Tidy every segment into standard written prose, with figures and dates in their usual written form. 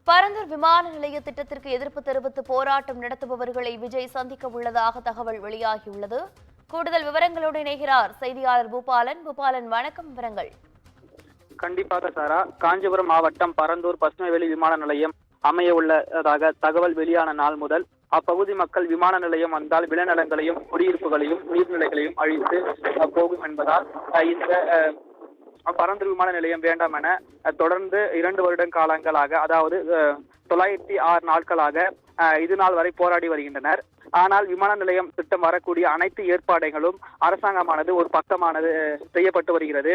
பரந்தூர் விமான நிலைய திட்டத்திற்கு எதிர்ப்பு தெரிவித்து போராட்டம் நடத்துபவர்களை விஜய் சந்திக்க உள்ளதாக தகவல் வெளியாகியுள்ளது. கூடுதல் விவரங்களோடு இணைகிறார் செய்தியாளர் பூபாலன். பூபாலன், வணக்கம். விவரங்கள். கண்டிப்பாக சாரா, காஞ்சிபுரம் மாவட்டம் பரந்தூர் பசுமைவெளி விமான நிலையம் அமைய உள்ளதாக தகவல் வெளியான நாள் முதல் அப்பகுதி மக்கள் விமான நிலையம் வந்தால் விளைநிலங்களையும் குடியிருப்புகளையும் நீர்நிலைகளையும் அழித்து போகும் என்பதால் இந்த பரந்தூர் விமான நிலையம் வேண்டாம் என தொடர்ந்து 2 வருட காலங்களாக, அதாவது 906 நாட்களாக இது நாள் வரை போராடி வருகின்றனர். ஆனால் விமான நிலையம் திட்டம் வரக்கூடிய அனைத்து ஏற்பாடுகளும் அரசாங்கமானது ஒரு பக்கமானது செய்யப்பட்டு வருகிறது.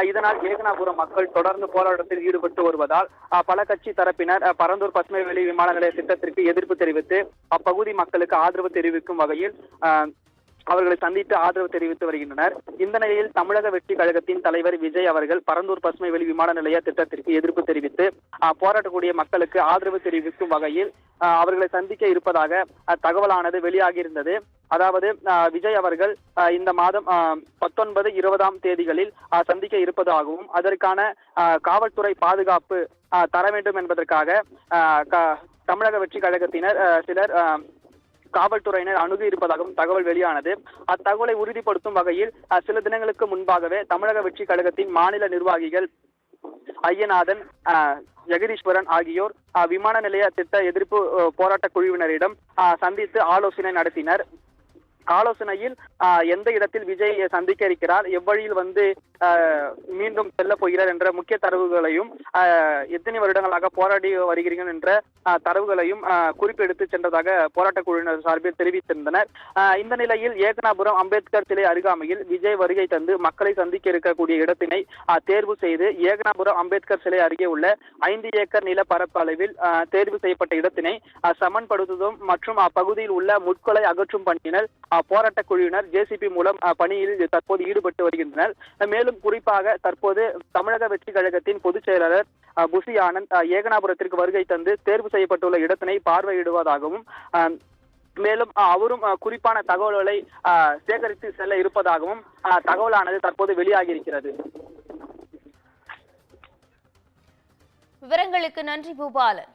இதனால் ஏகனாபுரம் மக்கள் தொடர்ந்து போராட்டத்தில் ஈடுபட்டு வருவதால் பல கட்சி தரப்பினர் பரந்தூர் பசுமைவெளி விமான நிலைய திட்டத்திற்கு எதிர்ப்பு தெரிவித்து அப்பகுதி மக்களுக்கு ஆதரவு தெரிவிக்கும் வகையில் அவர்களை சந்தித்து ஆதரவு தெரிவித்து வருகின்றனர். இந்த நிலையில் தமிழக வெற்றி கழகத்தின் தலைவர் விஜய் அவர்கள் பரந்தூர் பசுமைவெளி விமான நிலைய திட்டத்திற்கு எதிர்ப்பு தெரிவித்து போராட்டக்கூடிய மக்களுக்கு ஆதரவு தெரிவிக்கும் வகையில் அவர்களை சந்திக்க இருப்பதாக தகவலானது வெளியாகியிருந்தது. அதாவது விஜய் அவர்கள் இந்த மாதம் 19, 20ஆம் தேதிகளில் சந்திக்க இருப்பதாகவும் அதற்கான காவல்துறை பாதுகாப்பு தர வேண்டும் என்பதற்காக தமிழக வெற்றி கழகத்தினர் சிலர் காவல்துறையினர் அணுகி இருப்பதாகவும் தகவல் வெளியானது. அத்தகவலை உறுதிப்படுத்தும் வகையில் சில தினங்களுக்கு முன்பாகவே தமிழக வெற்றி கழகத்தின் மாநில நிர்வாகிகள் ஐயநாதன், ஜெகதீஸ்வரன் ஆகியோர் விமான நிலைய திட்ட எதிர்ப்பு போராட்ட குழுவினரிடம் சந்தித்து ஆலோசனை நடத்தினர். ஆலோசனையில் எந்த இடத்தில் விஜய் சந்திக்க இருக்கிறார், எவ்வழியில் மீண்டும் செல்ல போகிறார் என்ற முக்கிய தரவுகளையும் எத்தனை வருடங்களாக போராடி வருகிறீர்கள் என்ற தரவுகளையும் குறிப்பெடுத்து சென்றதாக போராட்ட குழுவினர் சார்பில் தெரிவித்திருந்தனர். இந்த நிலையில் ஏகனாபுரம் அம்பேத்கர் சிலை அருகாமையில் விஜய் வருகை தந்து மக்களை சந்திக்க இருக்கக்கூடிய இடத்தினை தேர்வு செய்து ஏகனாபுரம் அம்பேத்கர் சிலை அருகே உள்ள 5 ஏக்கர் நில பரப்பளவில் தேர்வு செய்யப்பட்ட இடத்தினை சமன்படுத்துவதும் மற்றும் அப்பகுதியில் உள்ள முட்களை அகற்றும் பணியினர் போராட்ட குழுவினர் ஜேசிபி மூலம் பணியில் தற்போது ஈடுபட்டு வருகின்றனர். மேலும் குறிப்பாக தற்போது தமிழக வெற்றி கழகத்தின் பொதுச் செயலாளர் புசி ஆனந்த் ஏகனாபுரத்திற்கு வருகை தந்து தேர்வு செய்யப்பட்டுள்ள இடத்தினை பார்வையிடுவதாகவும் மேலும் அவரும் குறிப்பான தகவல்களை சேகரித்து செல்ல இருப்பதாகவும் தகவலானது தற்போது வெளியாகி இருக்கிறது. விவரங்களுக்கு நன்றி பூபாலன்.